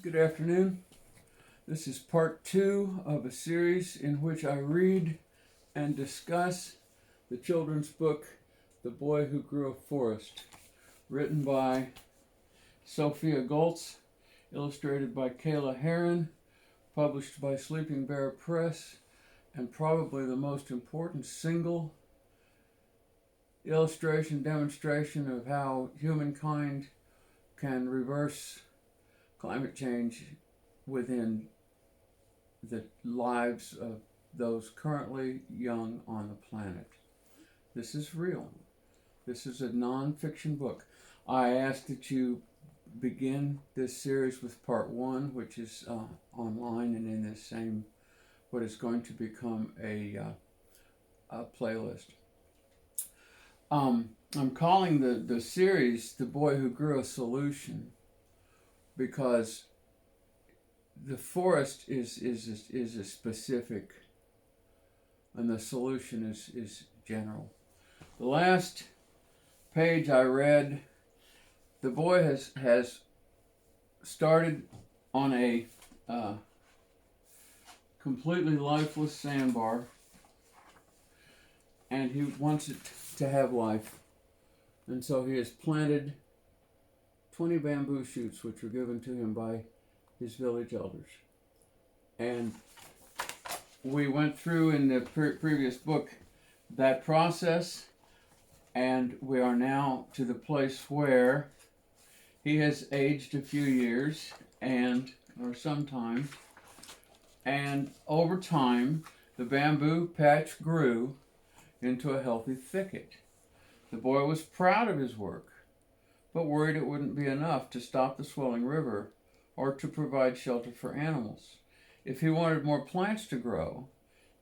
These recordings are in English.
Good afternoon. This is part two of a series in which I read and discuss the children's book, The Boy Who Grew a Forest, written by Sophia Goltz, illustrated by Kayla Heron, published by Sleeping Bear Press, and probably the most important single illustration demonstration of how humankind can reverse climate change within the lives of those currently young on the planet. This is real. This is a non-fiction book. I ask that you begin this series with part one, which is online and in this same, what is going to become a playlist. I'm calling the series The Boy Who Grew a Solution, because the forest is a specific and the solution is general. The last page I read, the boy has started on a completely lifeless sandbar, and he wants it to have life, and so he has planted 20 bamboo shoots, which were given to him by his village elders. And we went through in the previous book that process, and we are now to the place where he has aged a few years or some time, and over time the bamboo patch grew into a healthy thicket. The boy was proud of his work, but worried it wouldn't be enough to stop the swelling river or to provide shelter for animals. If he wanted more plants to grow,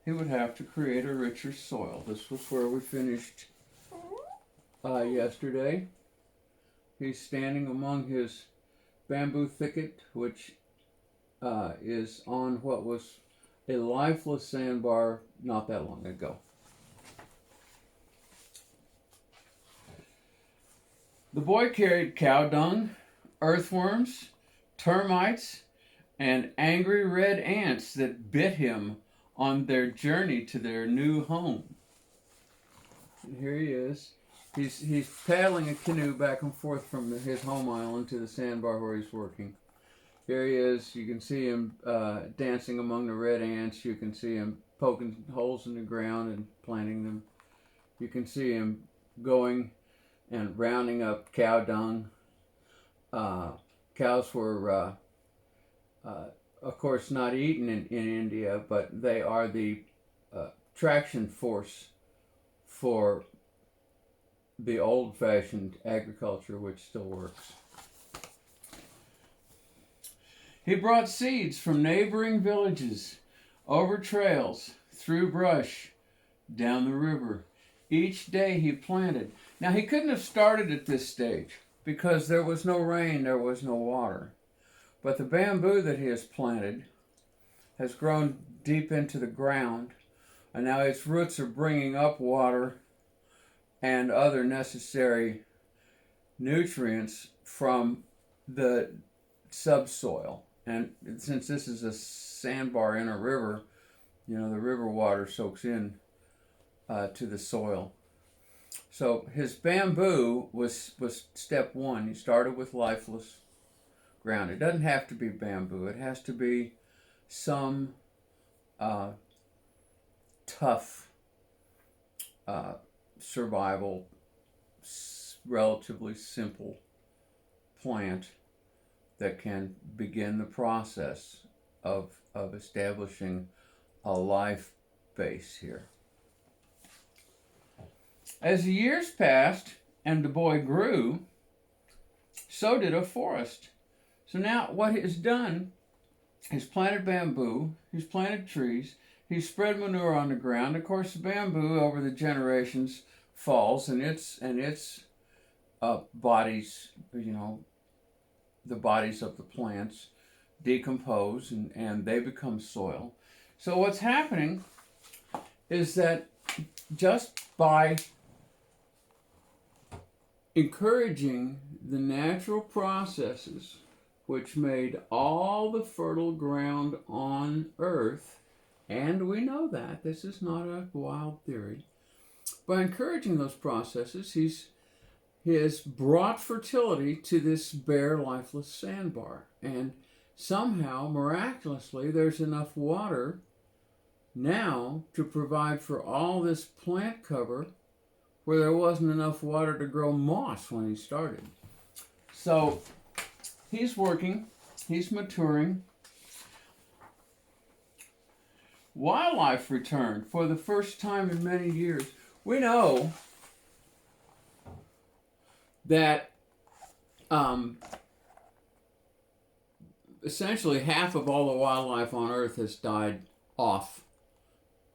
he would have to create a richer soil. This was where we finished yesterday. He's standing among his bamboo thicket, which is on what was a lifeless sandbar not that long ago. The boy carried cow dung, earthworms, termites, and angry red ants that bit him on their journey to their new home. And here he is. He's paddling a canoe back and forth from his home island to the sandbar where he's working. Here he is. You can see him dancing among the red ants. You can see him poking holes in the ground and planting them. You can see him going and rounding up cow dung. Cows were, of course, not eaten in India, but they are the traction force for the old-fashioned agriculture, which still works. He brought seeds from neighboring villages, over trails, through brush, down the river. Each day he planted. Now, he couldn't have started at this stage because there was no rain, there was no water. But the bamboo that he has planted has grown deep into the ground, and now its roots are bringing up water and other necessary nutrients from the subsoil. And since this is a sandbar in a river, the river water soaks in to the soil. So his bamboo was step one. He started with lifeless ground. It doesn't have to be bamboo. It has to be some tough survival, relatively simple plant that can begin the process of establishing a life base here. As the years passed and the boy grew, so did a forest. So now what he's done, he's planted bamboo, he's planted trees, he's spread manure on the ground. Of course, the bamboo over the generations falls, and its bodies, the bodies of the plants decompose and they become soil. So what's happening is that just by encouraging the natural processes which made all the fertile ground on earth, and we know that, this is not a wild theory. By encouraging those processes, he has brought fertility to this bare, lifeless sandbar. And somehow, miraculously, there's enough water now to provide for all this plant cover where there wasn't enough water to grow moss when he started. So he's working, he's maturing. Wildlife returned for the first time in many years. We know that essentially half of all the wildlife on Earth has died off,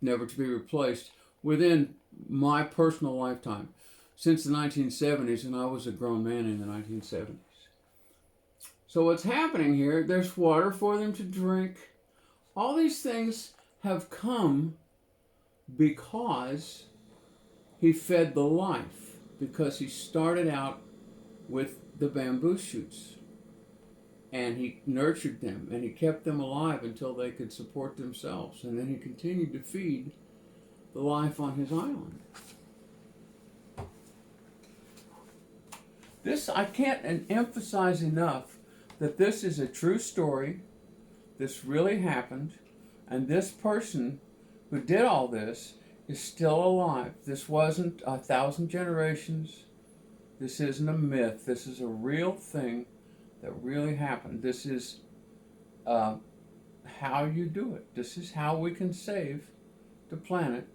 never to be replaced, within my personal lifetime, since the 1970s, and I was a grown man in the 1970s. So what's happening here, there's water for them to drink. All these things have come because he fed the life, because he started out with the bamboo shoots and he nurtured them and he kept them alive until they could support themselves, and then he continued to feed the life on his island. This, I can't emphasize enough that this is a true story. This really happened, and this person who did all this is still alive. This wasn't 1,000 generations. This isn't a myth. This is a real thing that really happened. This is how you do it. This is how we can save the planet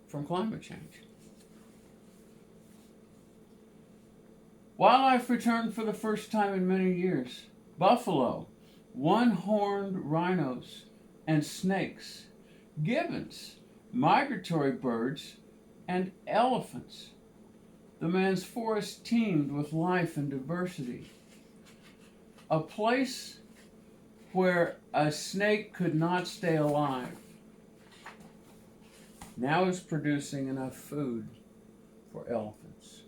from climate change. Wildlife returned for the first time in many years. Buffalo, one-horned rhinos, and snakes, gibbons, migratory birds, and elephants. The man's forest teemed with life and diversity. A place where a snake could not stay alive now is producing enough food for elephants.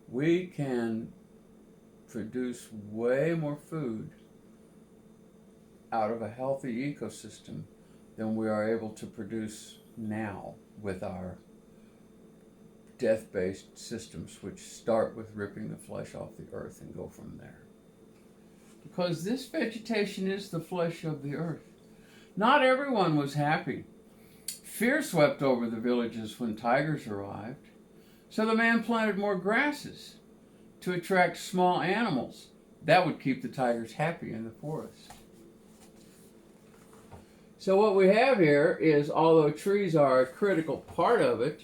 We can produce way more food out of a healthy ecosystem than we are able to produce now with our death-based systems, which start with ripping the flesh off the earth and go from there. Because this vegetation is the flesh of the earth. Not everyone was happy. Fear swept over the villages when tigers arrived. So the man planted more grasses to attract small animals. That would keep the tigers happy in the forest. So what we have here is, although trees are a critical part of it,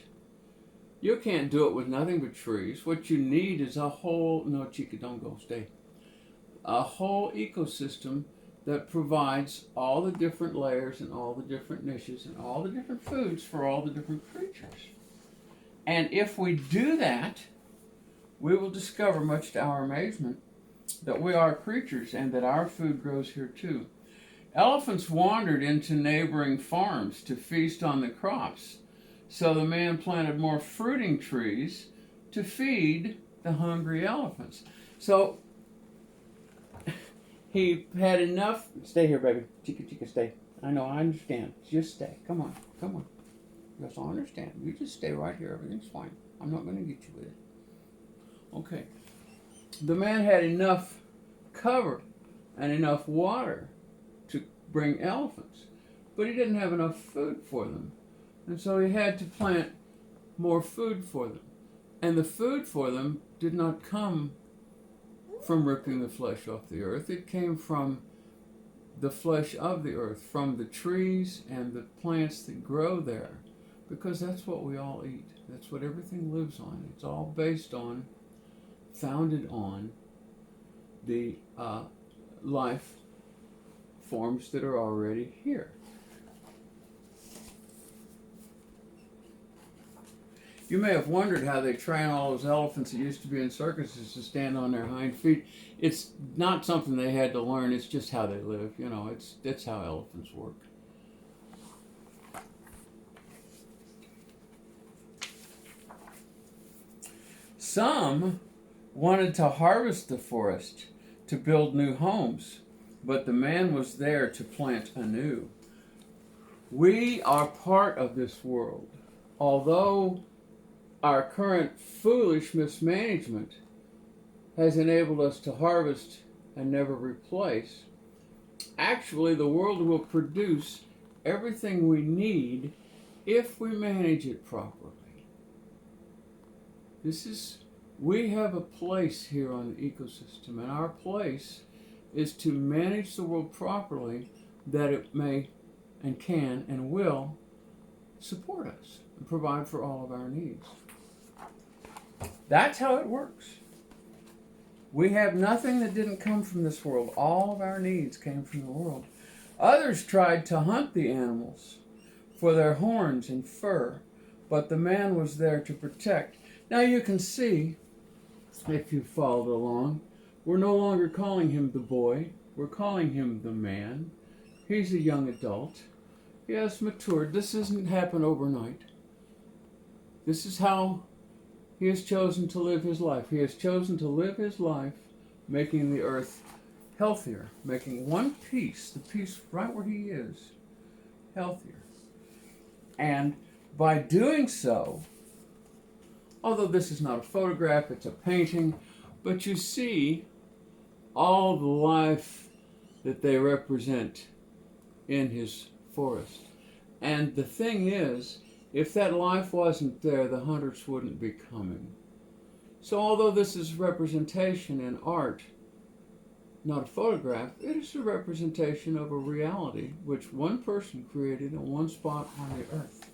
you can't do it with nothing but trees. What you need is a whole, no Chica, don't go, stay. A whole ecosystem that provides all the different layers and all the different niches and all the different foods for all the different creatures. And if we do that, we will discover, much to our amazement, that we are creatures and that our food grows here too. Elephants wandered into neighboring farms to feast on the crops. So the man planted more fruiting trees to feed the hungry elephants. So he had enough. Stay here, baby. Chica, stay. I know, I understand. Just stay. Come on. Yes, I understand. You just stay right here. Everything's fine. I'm not going to get you with it. Okay. The man had enough cover and enough water to bring elephants, but he didn't have enough food for them. And so he had to plant more food for them. And the food for them did not come from ripping the flesh off the earth. It came from the flesh of the earth, from the trees and the plants that grow there. Because that's what we all eat. That's what everything lives on. It's all based on, founded on the life forms that are already here. You may have wondered how they train all those elephants that used to be in circuses to stand on their hind feet. It's not something they had to learn. It's just how they live. You know, it's how elephants work. Some wanted to harvest the forest to build new homes, but the man was there to plant anew. We are part of this world. Although our current foolish mismanagement has enabled us to harvest and never replace, actually the world will produce everything we need if we manage it properly. We have a place here on the ecosystem, and our place is to manage the world properly that it may and can and will support us and provide for all of our needs. That's how it works. We have nothing that didn't come from this world. All of our needs came from the world. Others tried to hunt the animals for their horns and fur, but the man was there to protect. Now you can see, if you followed along, we're no longer calling him the boy. We're calling him the man. He's a young adult. He has matured. This doesn't happen overnight. This is how he has chosen to live his life. He has chosen to live his life making the earth healthier, making one piece, the piece right where he is, healthier. And by doing so, although this is not a photograph, it's a painting, but you see all the life that they represent in his forest. And the thing is, if that life wasn't there, the hunters wouldn't be coming. So although this is representation in art, not a photograph, it is a representation of a reality which one person created in one spot on the earth.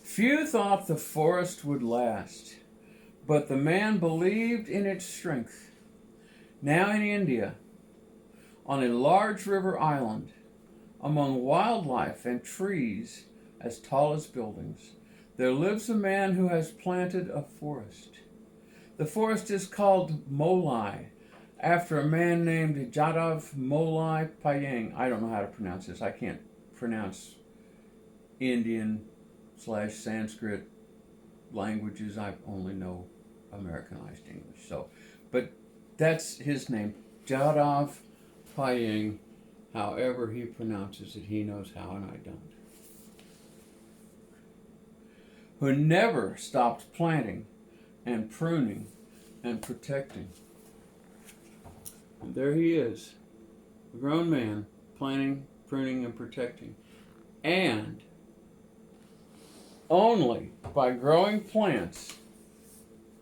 Few thought the forest would last, but the man believed in its strength. Now in India, on a large river island, among wildlife and trees as tall as buildings, there lives a man who has planted a forest. The forest is called Molai, after a man named Jadav Molai Payeng. I don't know how to pronounce this. I can't pronounce Indian/Sanskrit languages. I only know Americanized English. But that's his name, Jadav Payeng. However he pronounces it, he knows how, and I don't. Who never stopped planting and pruning and protecting. And there he is, a grown man, planting, pruning, and protecting. And only by growing plants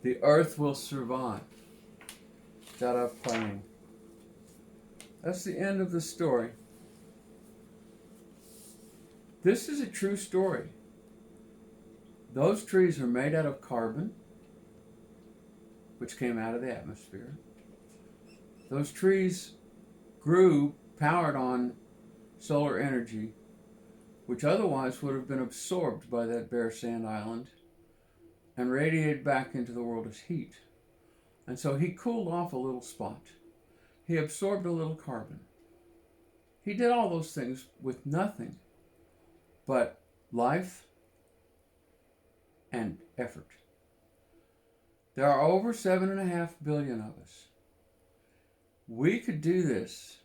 the earth will survive. Jadav Payeng. That's the end of the story. This is a true story. Those trees are made out of carbon, which came out of the atmosphere. Those trees grew powered on solar energy, which otherwise would have been absorbed by that bare sand island and radiated back into the world as heat. And so he cooled off a little spot. He absorbed a little carbon. He did all those things with nothing but life and effort. There are over 7.5 billion of us. We could do this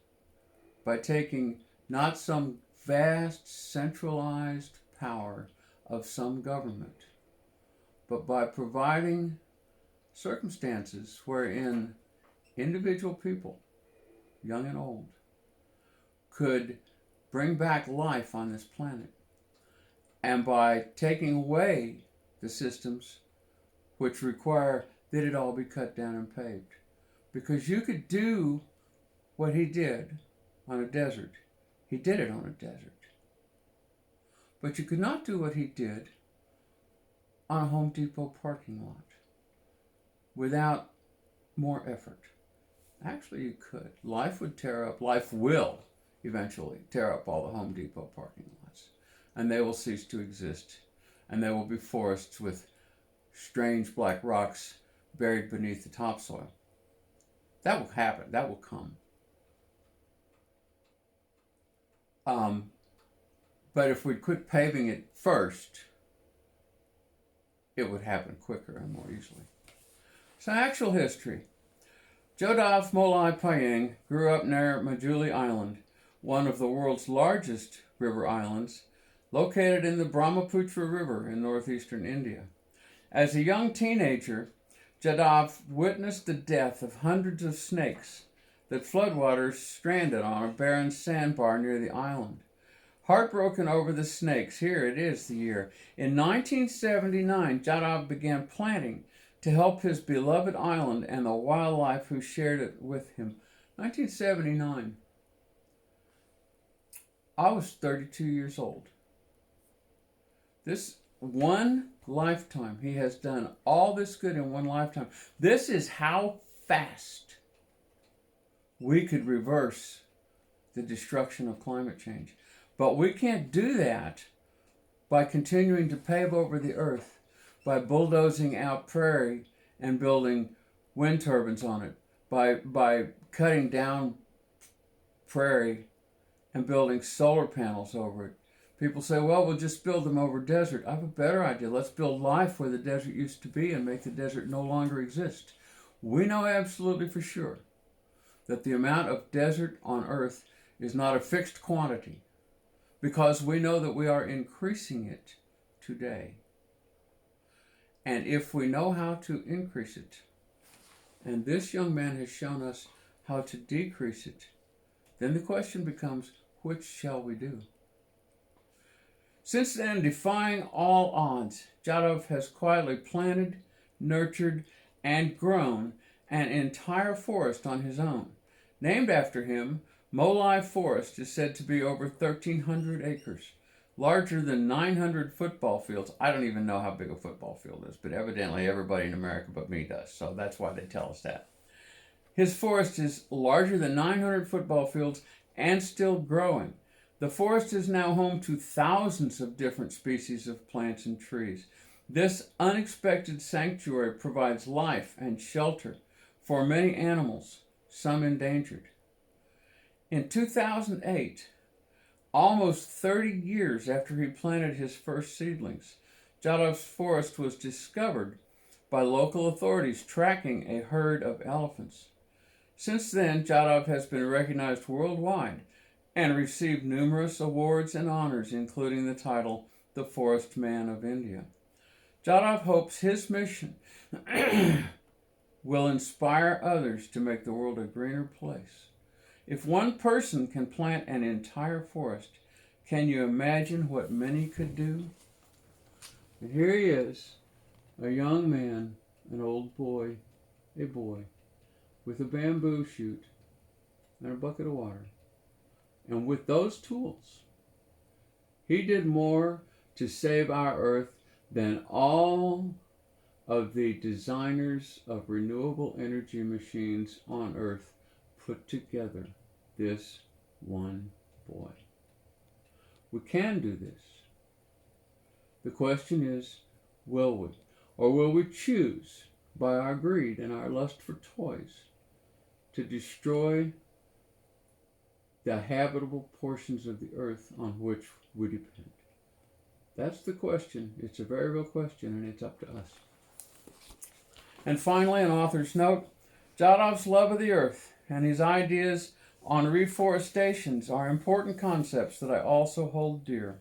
by taking not some vast centralized power of some government, but by providing circumstances wherein individual people, young and old, could bring back life on this planet. And by taking away the systems which require that it all be cut down and paved. Because you could do what he did on a desert. He did it on a desert. But you could not do what he did on a Home Depot parking lot without more effort. Actually, you could. Life will eventually tear up all the Home Depot parking lots. And they will cease to exist. And there will be forests with strange black rocks buried beneath the topsoil. That will happen. That will come. But if we quit paving it first, it would happen quicker and more easily. So, actual history. Jodaf Molai Payeng grew up near Majuli Island, one of the world's largest river islands, located in the Brahmaputra River in northeastern India. As a young teenager, Jodaf witnessed the death of hundreds of snakes that floodwaters stranded on a barren sandbar near the island. Heartbroken over the snakes, here it is the year. In 1979, Jodaf began planting to help his beloved island and the wildlife who shared it with him. 1979. I was 32 years old. This one lifetime, he has done all this good in one lifetime. This is how fast we could reverse the destruction of climate change. But we can't do that by continuing to pave over the earth, by bulldozing out prairie and building wind turbines on it, by cutting down prairie and building solar panels over it. People say, well, we'll just build them over desert. I have a better idea. Let's build life where the desert used to be and make the desert no longer exist. We know absolutely for sure that the amount of desert on Earth is not a fixed quantity, because we know that we are increasing it today. And if we know how to increase it, and this young man has shown us how to decrease it, then the question becomes, which shall we do? Since then, defying all odds, Jodaf has quietly planted, nurtured, and grown an entire forest on his own. Named after him, Molai Forest is said to be over 1,300 acres, larger than 900 football fields. I don't even know how big a football field is, but evidently everybody in America but me does, so that's why they tell us that. His forest is larger than 900 football fields and still growing. The forest is now home to thousands of different species of plants and trees. This unexpected sanctuary provides life and shelter for many animals, some endangered. In 2008, almost 30 years after he planted his first seedlings, Jodaf's forest was discovered by local authorities tracking a herd of elephants. Since then, Jodaf has been recognized worldwide and received numerous awards and honors, including the title the Forest Man of India. Jodaf hopes his mission will inspire others to make the world a greener place. If one person can plant an entire forest, can you imagine what many could do? And here he is, a young man, an old boy, a boy, with a bamboo shoot and a bucket of water. And with those tools, he did more to save our earth than all of the designers of renewable energy machines on earth put together. This one boy. We can do this. The question is, will we? Or will we choose, by our greed and our lust for toys, to destroy the habitable portions of the earth on which we depend? That's the question. It's a very real question, and it's up to us. And finally, an author's note, Jodaf's love of the earth and his ideas on reforestation are important concepts that I also hold dear.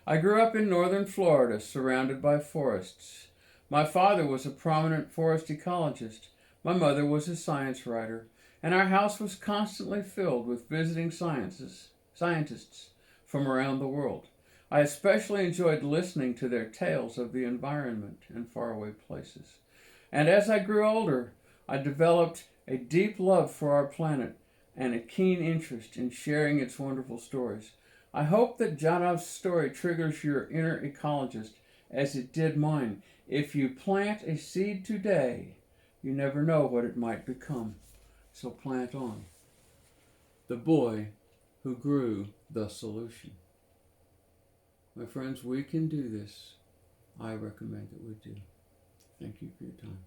I grew up in northern Florida, surrounded by forests. My father was a prominent forest ecologist. My mother was a science writer, and our house was constantly filled with visiting scientists from around the world. I especially enjoyed listening to their tales of the environment in faraway places. And as I grew older, I developed a deep love for our planet and a keen interest in sharing its wonderful stories. I hope that Jodaf's story triggers your inner ecologist as it did mine. If you plant a seed today, you never know what it might become. So plant on. The boy who grew the solution. My friends, we can do this. I recommend that we do. Thank you for your time.